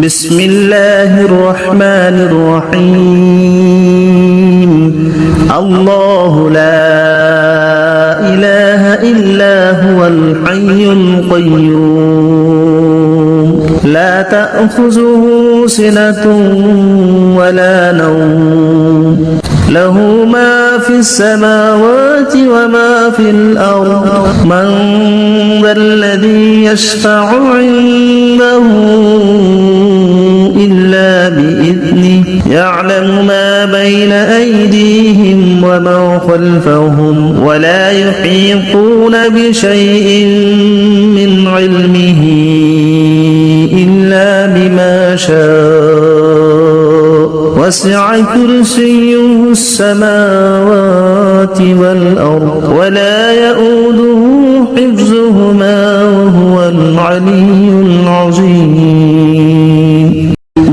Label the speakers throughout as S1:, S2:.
S1: بسم الله الرحمن الرحيم الله لا إله إلا هو الحي القيوم لا تأخذه سنة ولا نوم له ما في السماوات وما في الأرض من ذا الذي يشفع عنده إلا بإذنه يعلم ما بين أيديهم وما خلفهم ولا يحيطون بشيء من علمه إلا بما شاء وسع كرسيه السماوات والأرض ولا يؤوده حفظهما وهو العلي العظيم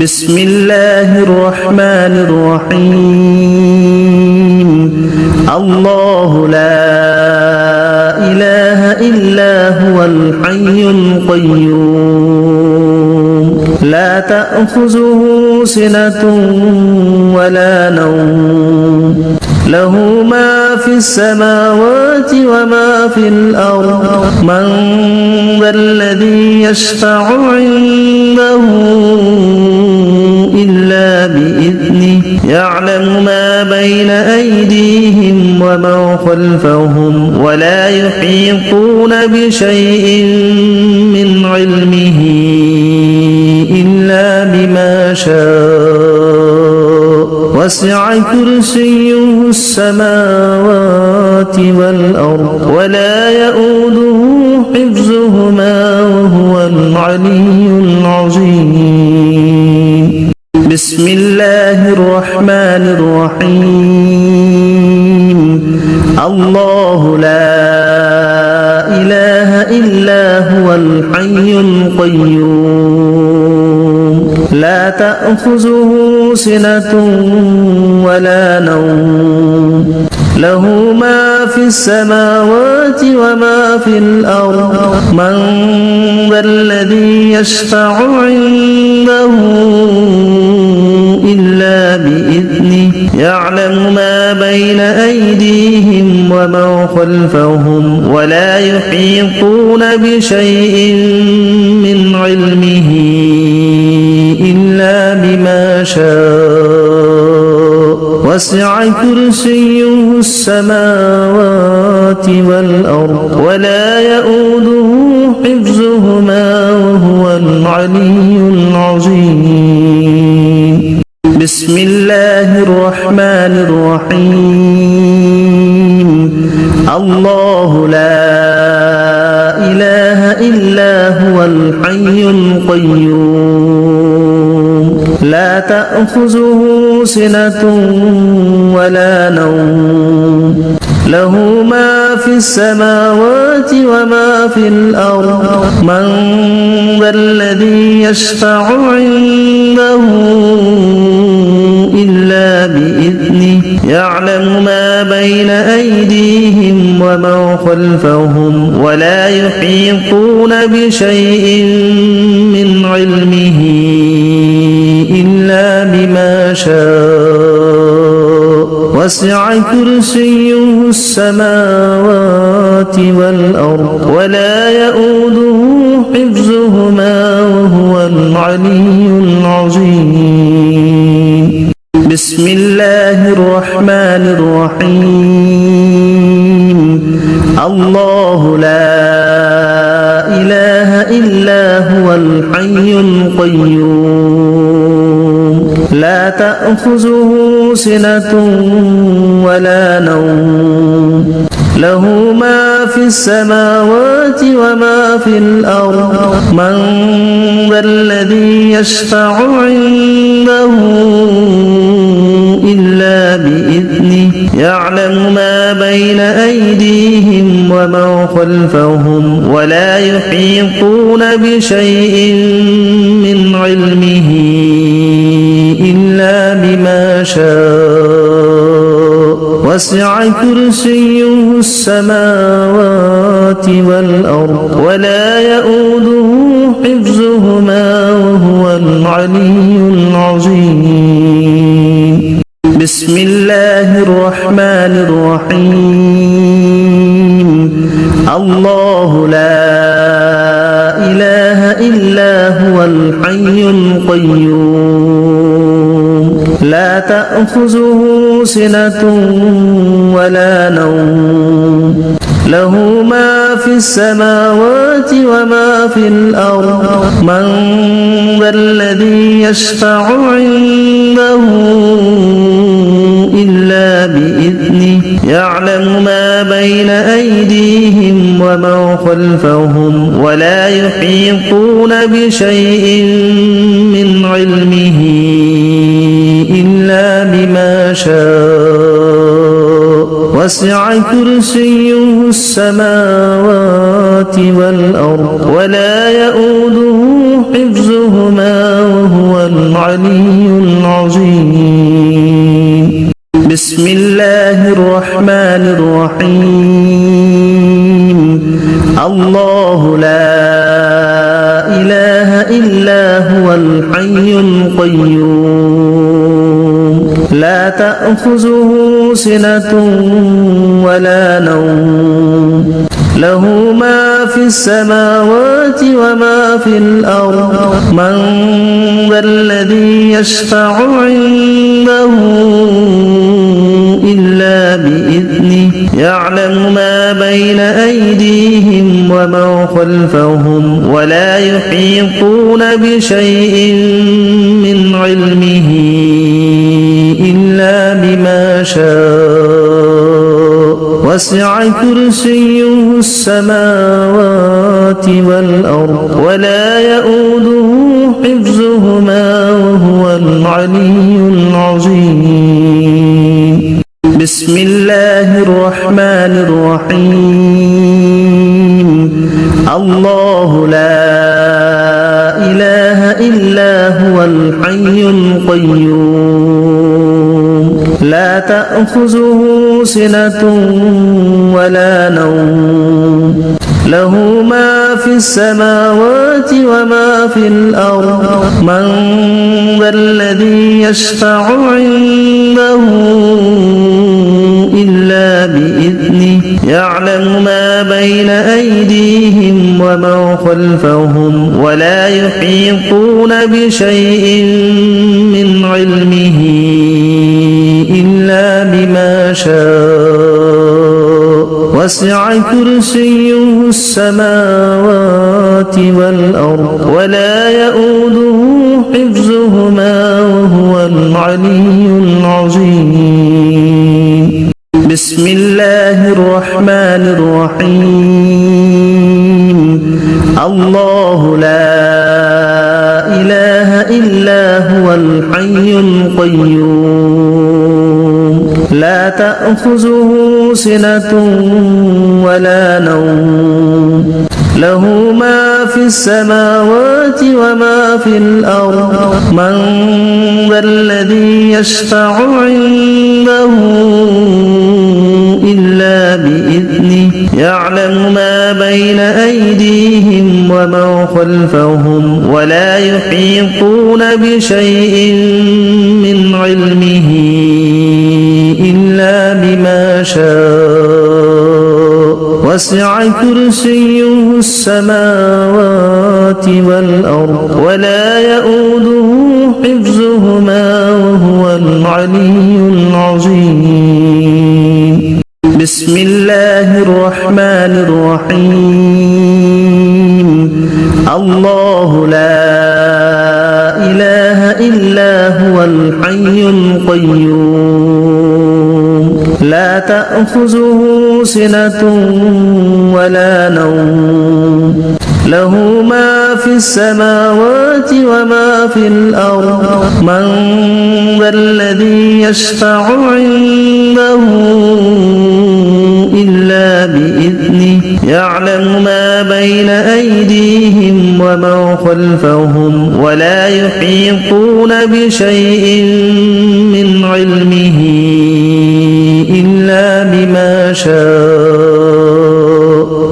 S1: بسم الله الرحمن الرحيم الله لا إله إلا هو الحي القيوم لا تأخذه سنة ولا نوم له ما في السماوات وما في الأرض من ذا الذي يشفع عنده إلا بإذنه يعلم ما بين أيديهم وما خلفهم ولا يحيطون بشيء من علمه إلا بما شاء وسع كرسيه السماوات والأرض ولا يؤوده حفظهما وهو العلي العظيم بسم الله الرحمن الرحيم الله لا إله إلا هو الحي القيوم لا تأخذه سنة ولا نوم له ما في السماوات وما في الأرض من ذا الذي يشفع عنده إلا بإذنه يعلم ما بين أيديهم وما خلفهم ولا يحيطون بشيء من علمه إلا بما شاء وسع كرسيه السماوات والأرض ولا يؤوده حفظهما وهو العلي العظيم بسم الله الرحمن الرحيم الله لا إله إلا هو الحي القيوم لا تأخذه سنة ولا نوم له ما في السماوات وما في الأرض من ذا الذي يشفع عنده إلا بإذنه يعلم ما بين أيديهم وما خلفهم ولا يحيطون بشيء من علمه إلا بما شاء وسع كرسيه السماوات والأرض ولا يؤوده حفظهما وهو العلي العظيم بسم الله الرحمن الرحيم الله لا إله إلا هو الحي القيوم لا تأخذه سنة ولا نوم له ما في السماوات وما في الأرض من ذا الذي يشفع عنده إلا بإذنه يعلم ما بين أيديهم وما خلفهم ولا يحيطون بشيء من علمه إلا بما شاء وسع كرسيه السماوات والأرض ولا يؤوده حفظهما وهو العلي العظيم. بسم الله الرحمن الرحيم. الله لا إله إلا هو الحي القيوم لا تأخذه سنة ولا نوم له ما في السماوات وما في الأرض من ذا الذي يشفع عنده إلا بإذنه يعلم ما بين أيديهم وما خلفهم ولا يحيطون بشيء من علمه إلا بما شاء وسع كرسيه السماوات والأرض ولا يؤوده حفظهما وهو العلي العظيم. بسم الله الرحمن الرحيم. الله لا إله إلا هو الحي القيوم لا تأخذه سنة ولا نوم له ما في السماوات وما في الأرض من ذا الذي يشفع عنده إلا بإذنه يعلم ما بين أيديهم وما خلفهم ولا يحيطون بشيء من علمه إلا بما شاء وسع كرسيه السماوات والأرض ولا يؤوده حفظهما وهو العلي العظيم. بسم الله الرحمن الرحيم. الله لا إله إلا هو الحي القيوم لا تأخذه سنة ولا نوم له ما في السماوات وما في الأرض من ذا الذي يشفع عنده إلا بإذنه يعلم ما بين أيديهم وما خلفهم ولا يحيطون بشيء من علمه إلا بما شاء وسع كرسيه السماوات والأرض ولا يؤوده حفظهما وهو العلي العظيم. بسم الله الرحمن الرحيم. الله لا إله إلا هو الحي القيوم لا تأخذه سنة ولا نوم له ما في السماوات وما في الأرض من ذا الذي يشفع عنده إلا بإذنه يعلم ما بين أيديهم وما خلفهم ولا يحيطون بشيء من علمه إلا بما شاء وسع كرسيه السماوات والأرض ولا يؤوده حفظهما وهو العلي العظيم. بسم الله الرحمن الرحيم. الله لا إله إلا هو الحي القيوم لا تأخذه سنة ولا نوم له ما في السماوات وما في الأرض من ذا الذي يشفع عنده إلا بإذنه يعلم ما بين أيديهم وما خلفهم ولا يحيطون بشيء من علمه إلا بما شاء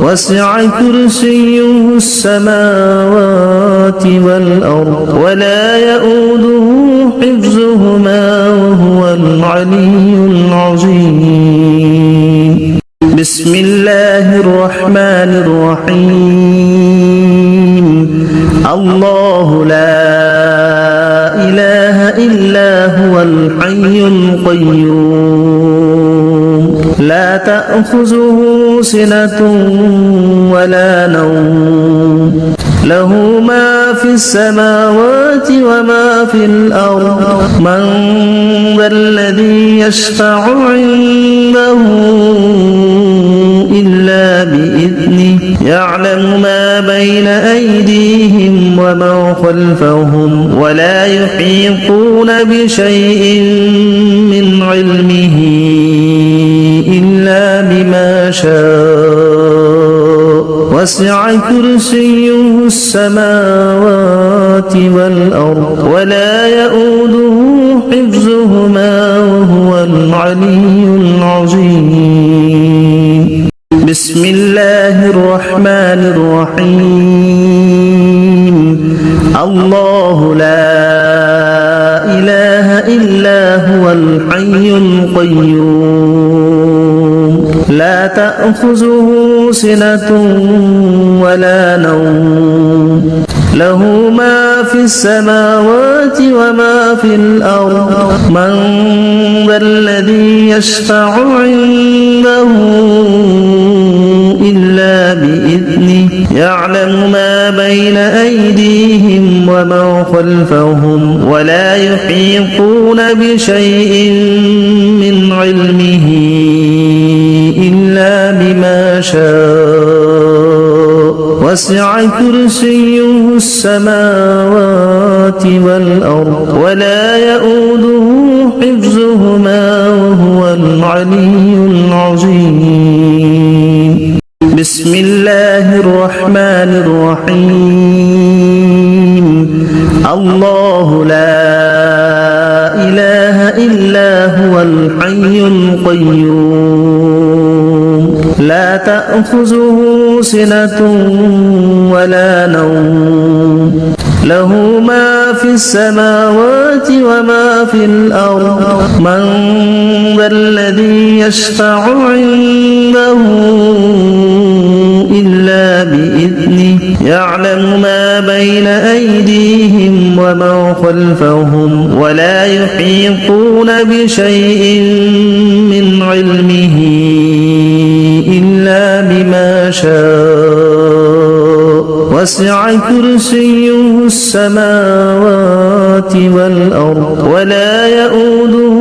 S1: وسع كرسيه السماوات والأرض ولا يؤوده حفظهما وهو العلي العظيم بسم الله الرحمن الرحيم الله لا إله إلا هو الحي القيوم لا تأخذه سنة ولا نوم له ما في السماوات وما في الأرض من ذا الذي يشفع عنده إلا بإذنه يعلم ما بين أيديهم وما خلفهم ولا يحيطون بشيء من علمه إلا بما شاء وسع كرسيه السماوات والأرض ولا يؤوده حفظهما وهو العلي العظيم بسم الله الرحمن الرحيم الله لا إله إلا هو الحي القيوم لا تأخذه سنة ولا نوم له ما في السماوات وما في الأرض من ذا الذي يشفع عنده إلا بإذنه يعلم ما بين أيديهم وما خلفهم ولا يحيطون بشيء من علمه إلا بما شاء وسع كرسيه السماوات والأرض ولا يؤوده حفظهما وهو العلي العظيم بسم الله الرحمن الرحيم الله لا إله إلا هو الحي القيوم لا تأخذه سنة ولا نوم له ما في السماوات وما في الأرض من ذا الذي يشفع عنده إلا بإذنه يعلم ما بين أيديهم وما خلفهم ولا يحيطون بشيء من علمه إلا بما شاء وسع كرسيه السماوات والأرض ولا يؤوده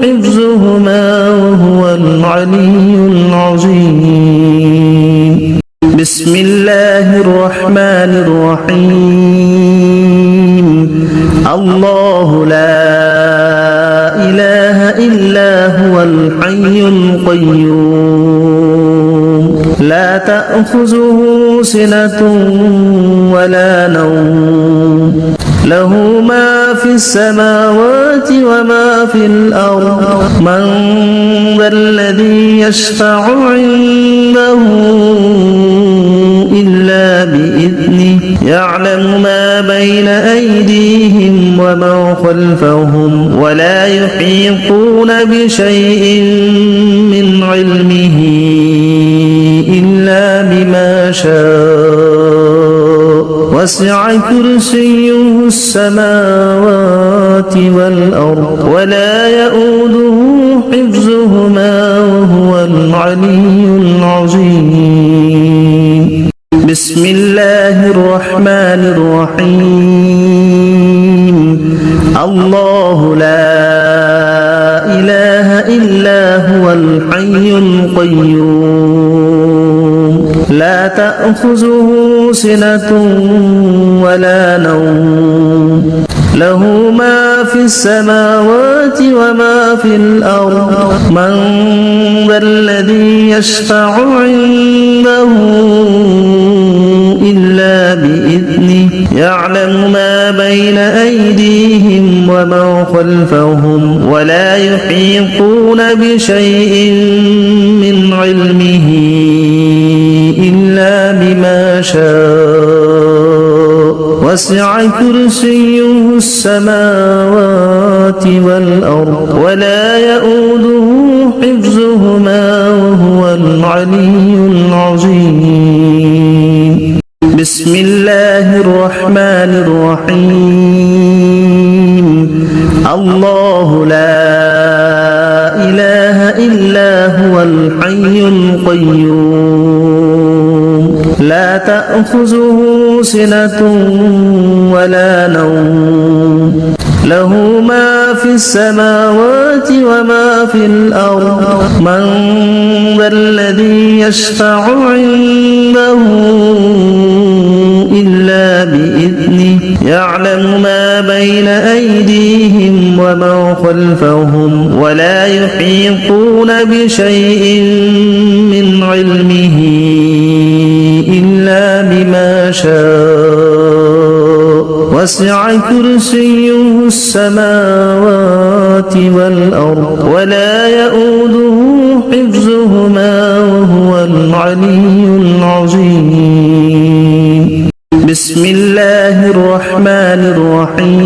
S1: حفظهما وهو العلي العظيم بسم الله الرحمن الرحيم الله لا إله إلا هو الحي القيوم لا تأخذه سنة ولا نوم له ما في السماوات وما في الأرض من ذا الذي يشفع عنده إلا بإذنه يعلم ما بين أيديهم وما خلفهم ولا يحيطون بشيء من علمه إلا بما شاء وسع كرسيه السماوات والأرض ولا يؤوده حفظهما وهو العلي العظيم بسم الله الرحمن الرحيم الله لا إله إلا هو الحي القيوم لا تأخذه سنة ولا نوم له ما في السماوات وما في الأرض من ذا الذي يشفع عنده إلا بإذنه يعلم ما بين أيديهم وما خلفهم ولا يحيطون بشيء من علمه إلا بما شاء وسع كرسيه السماوات والأرض ولا يؤوده حفظهما وهو العلي العظيم بسم الله الرحمن الرحيم الله لا إله إلا هو الحي القيوم لا تأخذه سنة ولا نوم له ما في السماوات وما في الأرض من ذا الذي يشفع عنده إلا بإذنه يعلم ما بين أيديهم وما خلفهم ولا يحيطون بشيء من علمه إلا بما شاء وسع كرسيه السماوات والأرض ولا يؤوده حفظهما وهو العلي العظيم بسم الله الرحمن الرحيم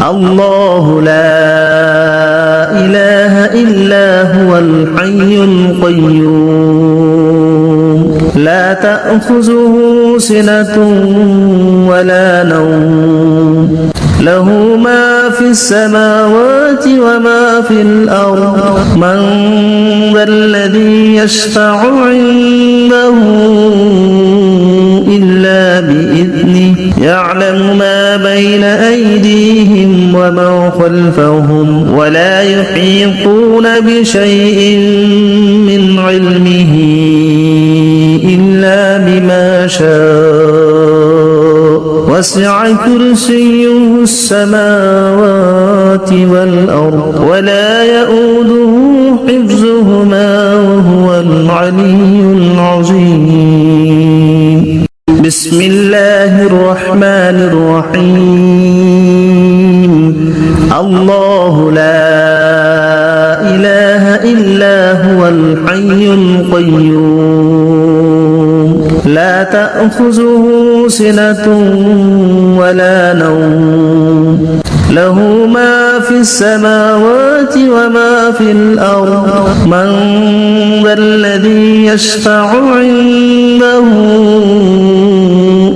S1: الله لا إله إلا هو الحي القيوم لا تأخذه سنة ولا نوم له ما في السماوات وما في الأرض من ذا الذي يشفع عنده إلا بإذنه يعلم ما بين أيديهم وما خلفهم ولا يحيطون بشيء من علمه إلا بما شاء وسع كرسيه السماوات والأرض ولا يؤوده حفظهما وهو العلي العظيم بسم الله الرحمن الرحيم الله لا إله إلا هو الحي القيوم لا تأخذه سنة ولا نوم له ما في السماوات وما في الأرض من ذا الذي يشفع عنده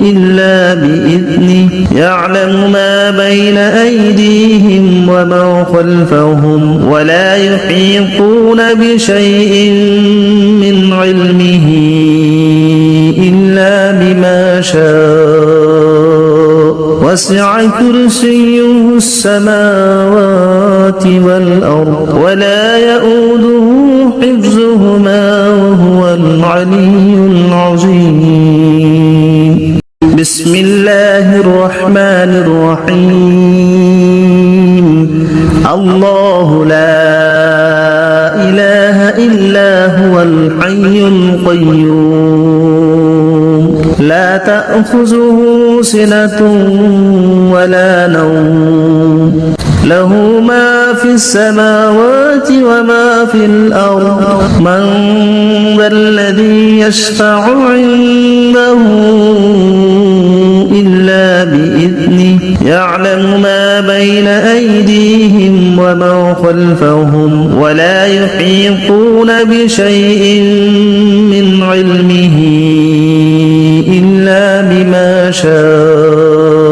S1: إلا بإذنه يعلم ما بين أيديهم وما خلفهم ولا يحيطون بشيء من علمه إلا بما شاء وسع كرسيه السماوات والأرض ولا يؤوده حفظهما وهو العلي العظيم بسم الله الرحمن الرحيم الله لا إله إلا هو الحي القيوم لا تأخذه سنة ولا نوم له ما في السماوات وما في الأرض من ذا الذي يشفع عنده إلا بإذنه يعلم ما بين أيديهم وما خلفهم ولا يحيطون بشيء من علمه إلا بما شاء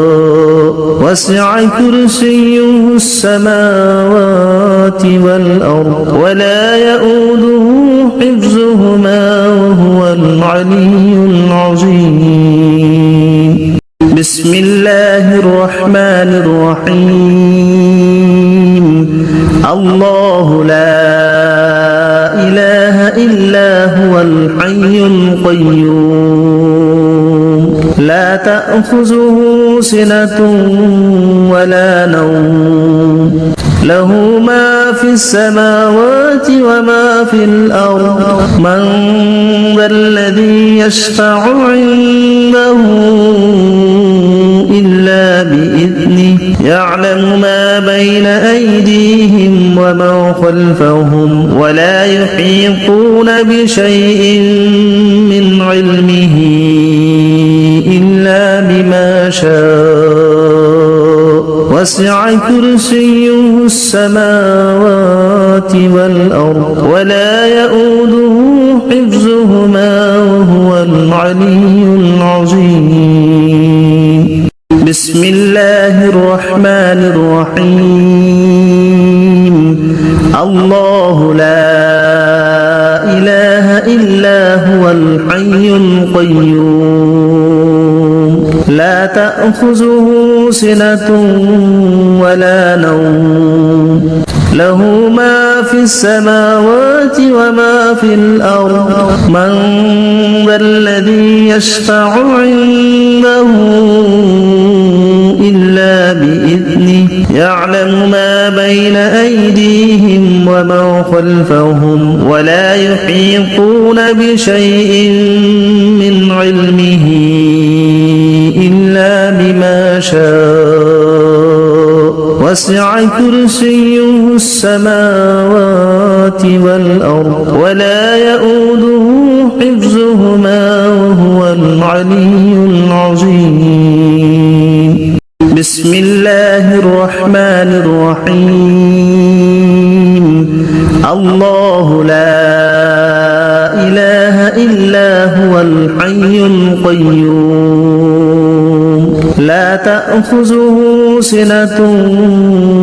S1: وسع كرسيه السماوات والأرض ولا يؤوده حفظهما وهو العلي العظيم بسم الله الرحمن الرحيم الله لا إله إلا هو الحي القيوم لا تأخذه سنة ولا نوم له ما في السماوات وما في الأرض من ذا الذي يشفع عنده إلا بإذنه يعلم ما بين أيديهم وما خلفهم ولا يحيطون بشيء من علمه إلا وسع كرسيه السماوات والأرض ولا يؤوده حفظهما وهو العلي العظيم بسم الله الرحمن الرحيم الله لا إله إلا هو الحي القيوم لا تأخذه سنة ولا نوم له ما في السماوات وما في الأرض من ذا الذي يشفع عنده إلا بإذنه يعلم ما بين أيديهم وما خلفهم ولا يحيطون بشيء من علمه إلا بما شاء وسع كرسيه السماوات والأرض ولا يؤوده حفظهما وهو العلي العظيم بسم الله الرحمن الرحيم الله لا إله إلا هو الحي القيوم لا تأخذه سنة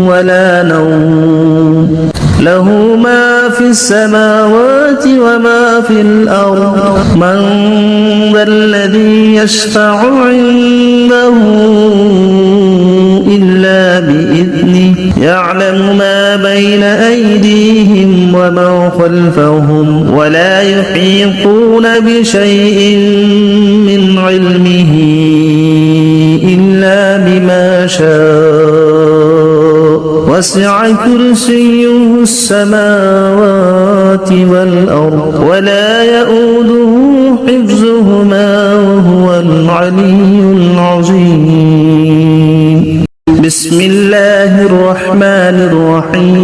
S1: ولا نوم له ما في السماوات وما في الأرض من ذا الذي يشفع عنده إلا بإذنه يعلم ما بين أيديهم وما خلفهم ولا يحيطون بشيء من علمه إلا بما شاء وسع كرسيه السماوات والأرض ولا يؤوده حفظهما وهو العلي العظيم بسم الله الرحمن الرحيم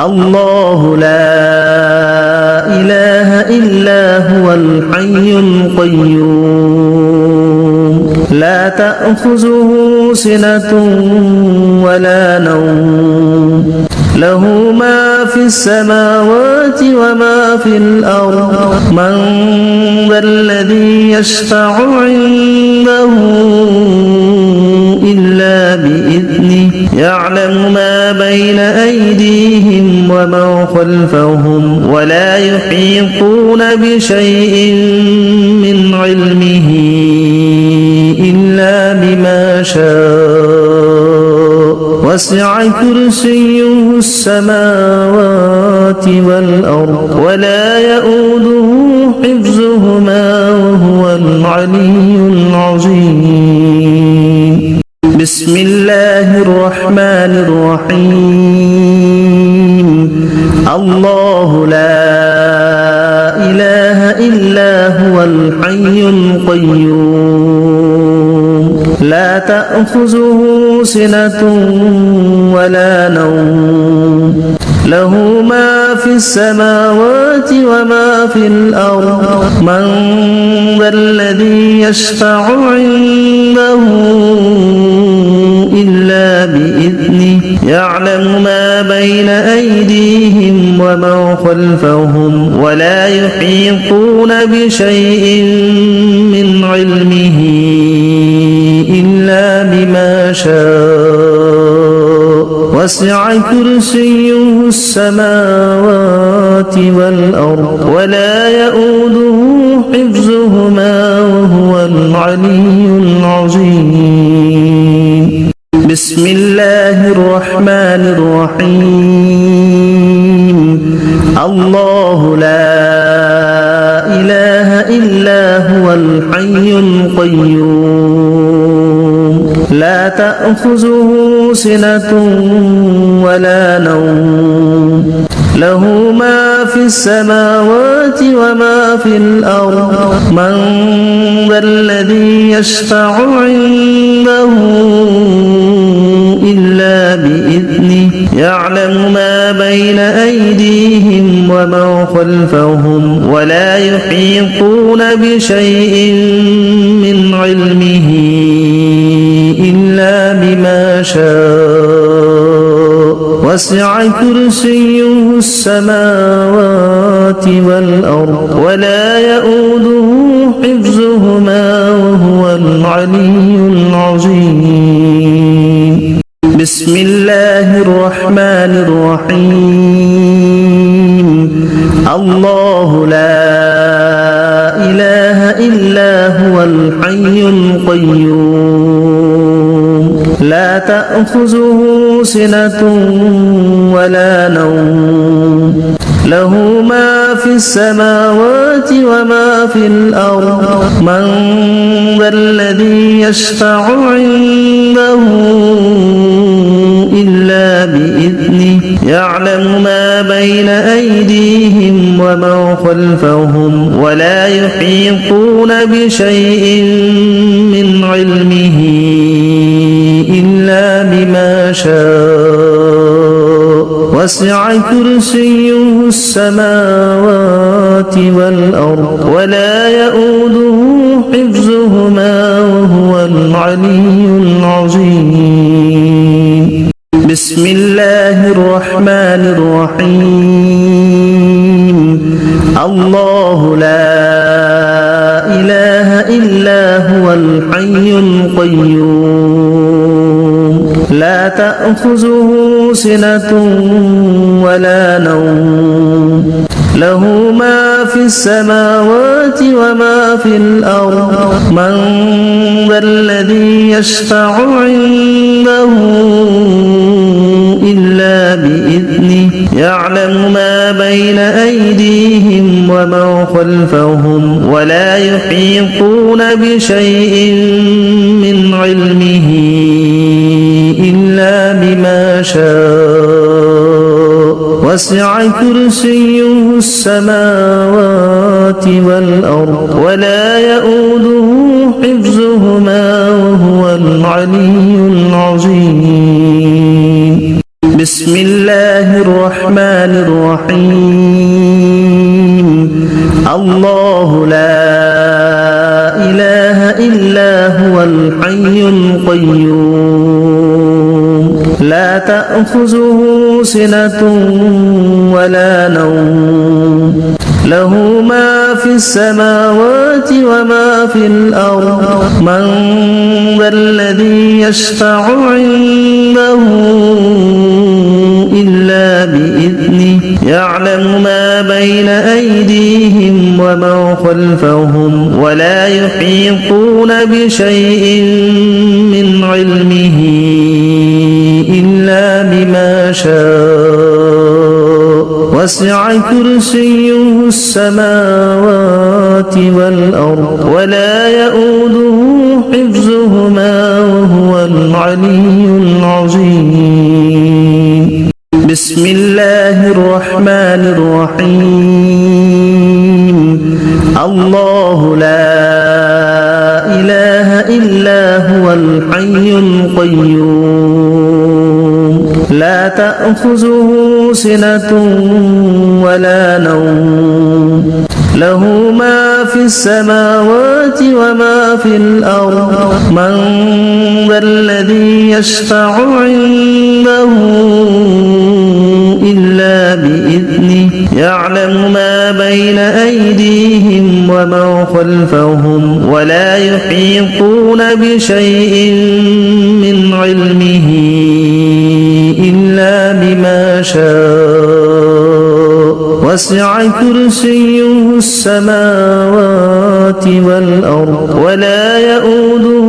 S1: الله لا إله إلا هو الحي القيوم لا تأخذه سنة ولا نوم له ما في السماوات وما في الأرض من ذا الذي يشفع عنده إلا بإذنه يعلم ما بين أيديهم وما خلفهم ولا يحيطون بشيء من علمه إلا بما شاء وسع كرسيه السماوات والأرض ولا يؤوده حفظهما وهو العلي العظيم بسم الله الرحمن الرحيم الله لا إله إلا هو الحي القيوم لا تأخذه سنة ولا نوم له ما في السماوات وما في الأرض من ذا الذي يشفع عنده إلا بإذنه يعلم ما بين أيديهم وما خلفهم ولا يحيطون بشيء من علمه إلا بما شاء وسع كرسيه السماوات والأرض ولا يؤوده حفظهما وهو العلي العظيم بسم الله الرحمن الرحيم الله لا إله إلا هو الحي القيوم لا تأخذه سنة ولا نوم له ما في السماوات وما في الأرض من ذا الذي يشفع عنده إلا بإذنه يعلم ما بين أيديهم وما خلفهم ولا يحيطون بشيء من علمه إلا وسع كرسيه السماوات والأرض ولا يؤوده حفظهما وهو العلي العظيم بسم الله الرحمن الرحيم الله لا إله إلا هو الحي القيوم لا تأخذه سنة ولا نوم له ما في السماوات وما في الأرض من ذا الذي يشفع عنده إلا بإذنه يعلم ما بين أيديهم وما خلفهم ولا يحيطون بشيء من علمه إلا بما شاء وسع كرسيه السماوات والأرض ولا يؤوده حفظهما وهو العلي العظيم بسم الله الرحمن الرحيم الله لا إله إلا هو الحي القيوم لا تأخذه سنة ولا نوم له ما في السماوات وما في الأرض من ذا الذي يشفع عنده إلا بإذنه يعلم ما بين أيديهم وما خلفهم ولا يحيطون بشيء من علمه إلا بما شاء وسع كرسيه السماوات والأرض ولا يؤوده حفظهما وهو العلي العظيم بسم الله الرحمن الرحيم الله لا إله إلا هو الحي القيوم لا تأخذه سنة ولا نوم له ما في السماوات وما في الأرض من ذا الذي يشفع عنده إلا بإذنه يعلم ما بين أيديهم وما خلفهم ولا يحيطون بشيء من علمه إلا بما شاء وسع كرسيه السماوات والأرض ولا يؤوده حفظهما وهو العلي العظيم بسم الله الرحمن الرحيم الله لا إله إلا هو الحي القيوم لا تأخذه سنة ولا نوم له ما في السماوات وما في الأرض من ذا الذي يشفع عنده إلا بإذنه يعلم ما بين أيديهم وما خلفهم ولا يحيطون بشيء من علمه إلا بما شاء وسع كرسيه السماوات والأرض ولا يؤوده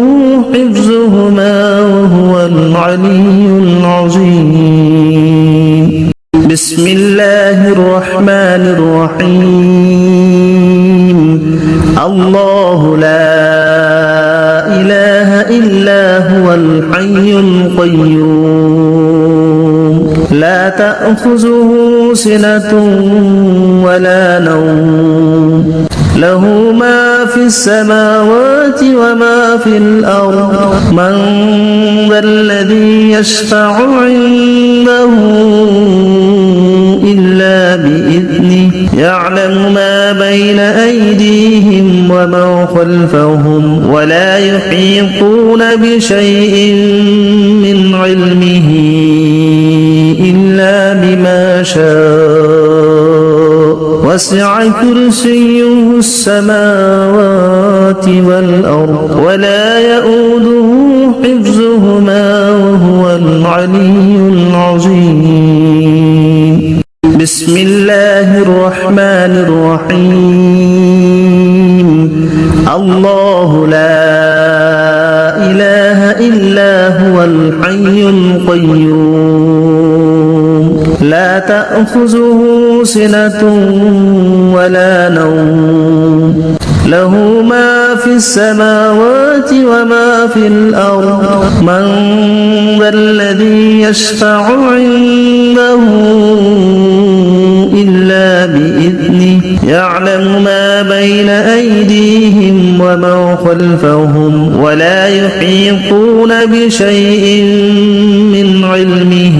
S1: حفظهما وهو العلي العظيم بسم الله الرحمن الرحيم الله لا إله إلا هو الحي القيوم لا تأخذه سنة ولا نوم له ما في السماوات وما في الأرض من ذا الذي يشفع عنده إلا بإذنه يعلم ما بين أيديهم وما خلفهم ولا يحيطون بشيء من علمه إلا بما شاء وسع كرسيه السماوات والأرض ولا يؤوده حفظهما وهو العلي العظيم بسم الله الرحمن الرحيم الله لا إله إلا هو الحي القيوم لا تأخذه سنة ولا نوم له ما في السماوات وما في الأرض من ذا الذي يشفع عنده إلا بإذنه يعلم ما بين أيديهم وما خلفهم ولا يحيطون بشيء من علمه إلا شاء وسع كرسيه السماوات والأرض ولا يؤوده حفظهما وهو العلي العظيم. بسم الله الرحمن الرحيم. الله لا إله إلا هو الحي القيوم لا تأخذه سنة ولا نوم له ما في السماوات وما في الأرض من ذا الذي يشفع عنده إلا بإذنه يعلم ما بين أيديهم وما خلفهم ولا يحيطون بشيء من علمه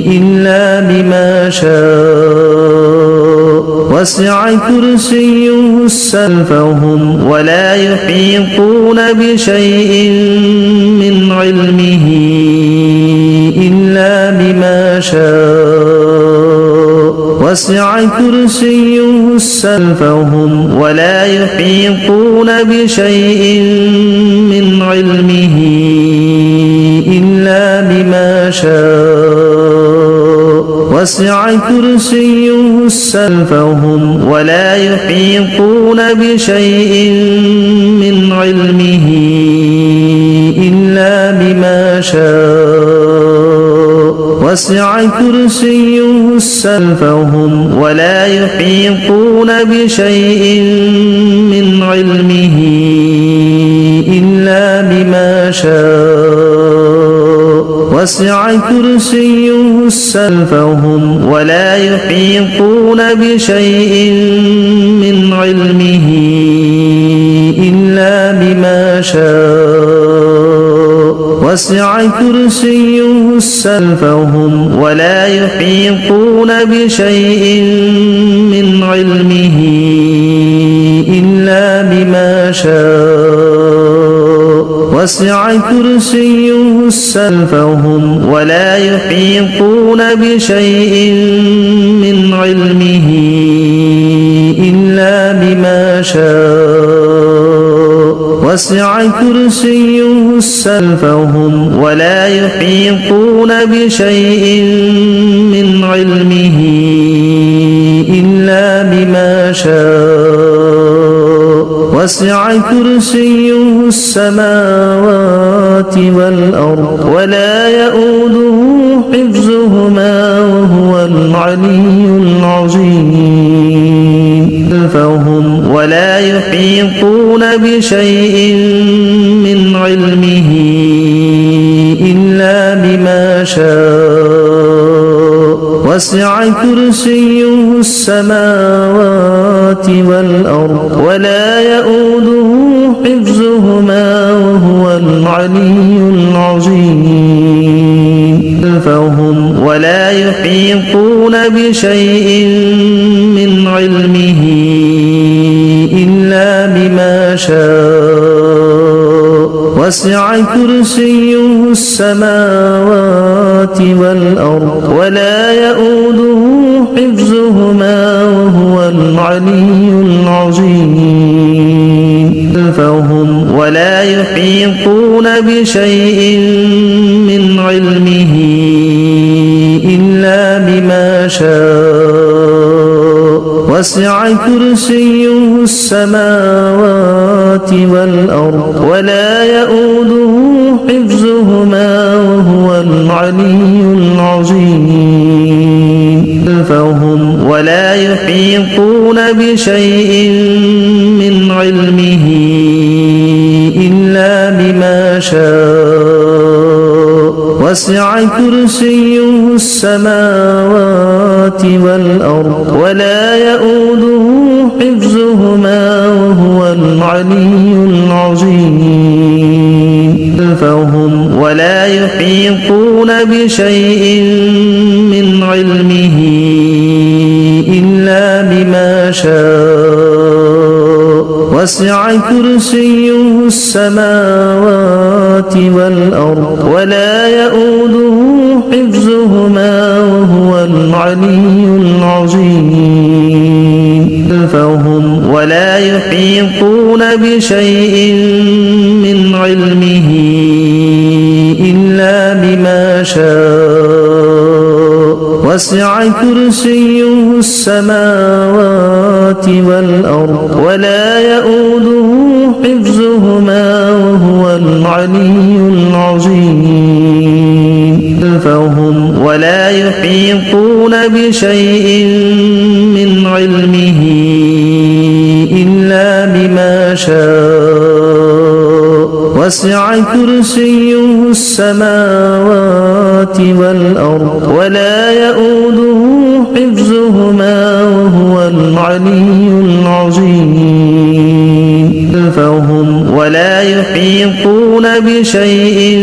S1: إلا بما شاء وسع كرسيه السماوات ولا يحيطون بشيء من علمه إلا بما شاء وسع كرسيه السماوات ولا يحيطون بشيء من علمه إلا بما شاء وسع كرسيه السماوات ولا يحيطون بشيء من علمه إلا بما شاء وسع كرسيه السماوات ولا يحيطون بشيء من علمه إلا بما شاء وسع كرسيه السماوات ولا يحيطون بشيء من علمه إلا بما شاء وسع كرسيه السماوات ولا يحيطون بشيء من علمه إلا بما شاء وسع كرسيه السماوات ولا يحيطون بشيء من علمه إلا بما شاء وسع كرسيه السماوات ولا يحيطون بشيء من علمه إلا بما شاء وسع كرسيه السماوات والأرض ولا يؤوده حفظهما وهو العلي العظيم. ولا يحيطون بشيء من علمه إلا بما شاء وسع كرسيه السماوات والأرض ولا يؤوده حفظهما وهو العلي العظيم. ولا يحيطون بشيء من علمه إلا بما شاء وسع كرسيه السماوات والأرض ولا يؤوده حفظهما وهو العلي العظيم. ولا يحيطون بشيء من علمه إلا بما شاء وسع كرسيه السماوات والأرض ولا يؤوده حفظهما وهو العلي العظيم. ولا يحيطون بشيء من علمه إلا بما شاء وسع كرسيه السماوات والأرض ولا يؤوده حفظهما وهو العلي العظيم. ولا يحيطون بشيء من علمه إلا بما شاء وسع كرسيه السماوات والأرض ولا يؤوده حفظهما وهو العلي العظيم فهم ولا يحيطون بشيء من علمه إلا بما شاء وسع كرسيه السماوات والأرض ولا يؤوده حفظهما وهو العلي العظيم فهم ولا يحيطون بشيء من علمه إلا بما شاء وسع كرسيه السماوات والأرض ولا يؤوده حفظهما وهو العلي العظيم فهم ولا يحيطون بشيء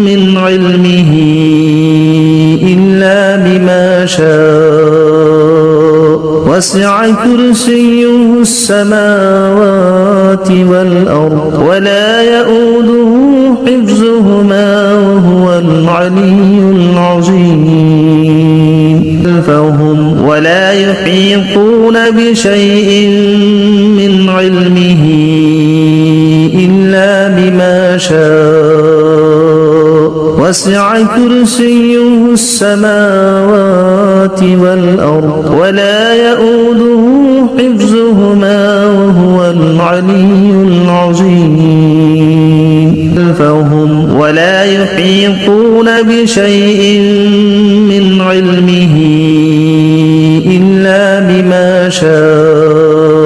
S1: من علمه إلا بما شاء وسع كرسيه السماوات والأرض ولا يؤوده حفظهما وهو العلي العظيم فهم ولا يحيطون بشيء من علمه إلا بما شاء وسع كرسيه السماوات والأرض ولا يؤوده حفظهما وهو العلي العظيم فهم ولا يحيطون بشيء من علمه إلا بما شاء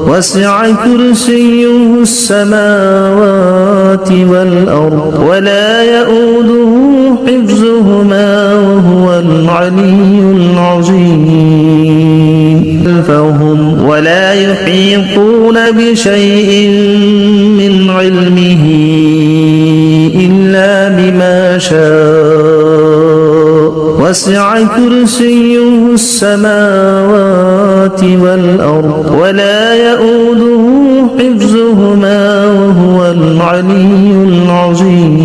S1: وسع كرسيه السماوات والأرض ولا يؤوده حفظهما وهو العلي العظيم فهم ولا يحيطون بشيء من علمه إلا بما شاء وسع كرسيه السماوات والأرض ولا يؤوده حفظهما وهو العلي العظيم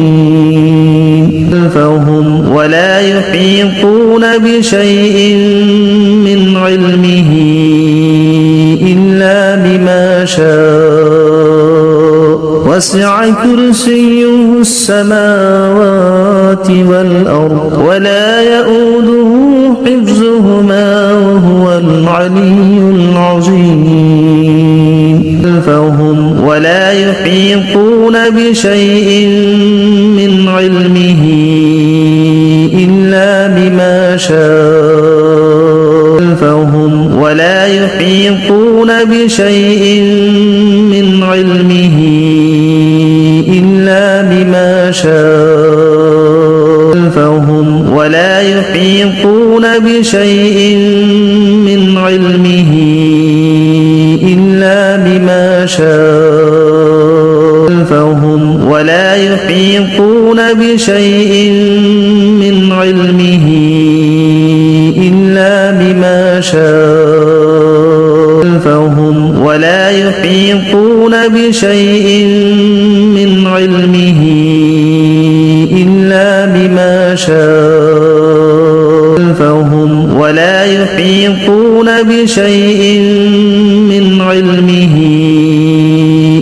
S1: فهم ولا يحيطون بشيء من علمه إلا بما شاء وسع كرسيه السماوات والأرض ولا يؤوده حفظهما وهو العلي العظيم فهم ولا يحيطون بشيء من علمه إلا بما شاء فهم ولا يحيطون بشيء من علمه إلا بما شاء فهم ولا يحيطون بشيء من علمه إلا بما شاء فهم ولا يحيطون بشيء من علمه إلا بما شاء فهم ولا يحيطون بشيء من علمه إلا بما شاء فهم ولا يحيطون بشيء من علمه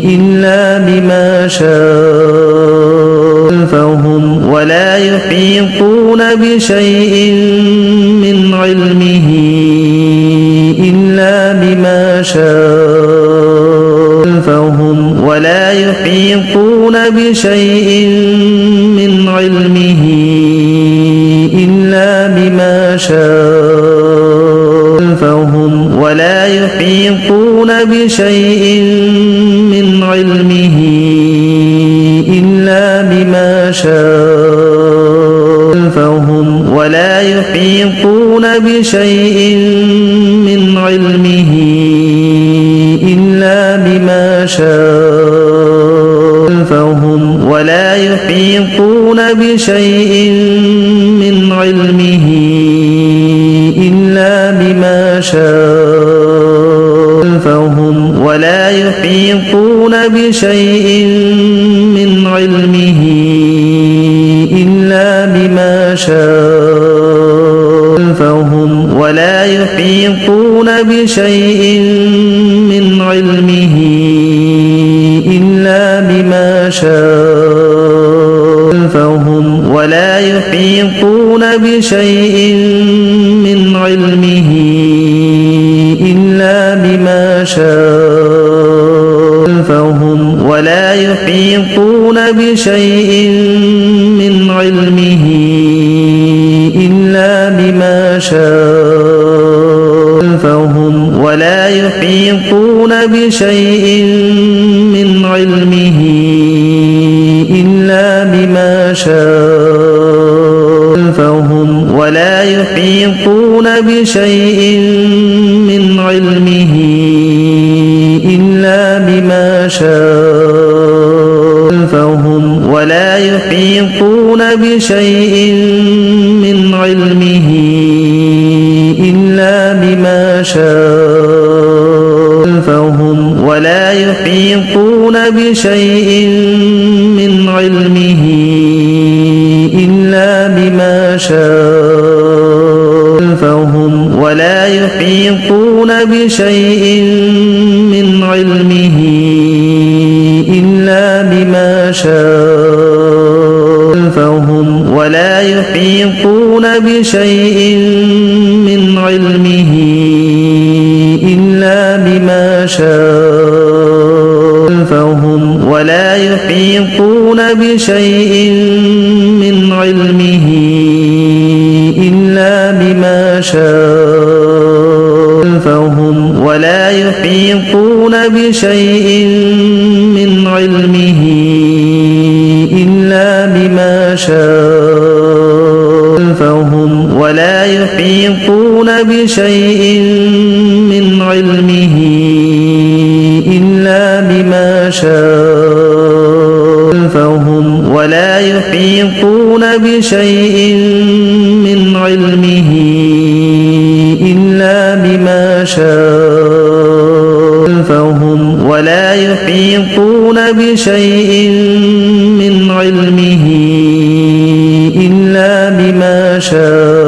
S1: إلا بما شاء فهم ولا يحيطون بشيء من علمه إلا بما شاء فهم ولا يحيطون بشيء من علمه إلا بما شاء فهم ولا يحيطون بشيء من علمه إلا بما شاء فهم ولا يحيطون بشيء من علمه إلا بما شاء فهم ولا يحيطون بشيء من علمه إلا بما شاء فهم ولا يحيطون بشيء من علمه إلا بما شاء بشيء من علمه إلا بما شاء فهم ولا يحيطون بشيء من علمه إلا بما شاء فهم ولا يحيطون بشيء من علمه إلا بما شاء فهم ولا يحيطون بشيء من علمه إلا بما شاء فهم ولا يحيطون بشيء من علمه إلا بما شاء فهم ولا يحيطون بشيء من علمه إلا بما شاء فهم ولا يحيطون بشيء من علمه إلا بما شاء فهم ولا يحيطون بشيء من علمه إلا بما شاء فهم ولا يحيطون بشيء من علمه إلا بما شاء فهم ولا يحيطون بشيء من علمه إلا بما شاء فهم ولا يحيطون بشيء من علمه إلا بما شاء فهم ولا يحيطون بشيء من علمه إلا بما شاء فهم ولا يحيطون بشيء من علمه إلا بما شاء فهم ولا يحيطون بشيء من علمه إلا بما شاء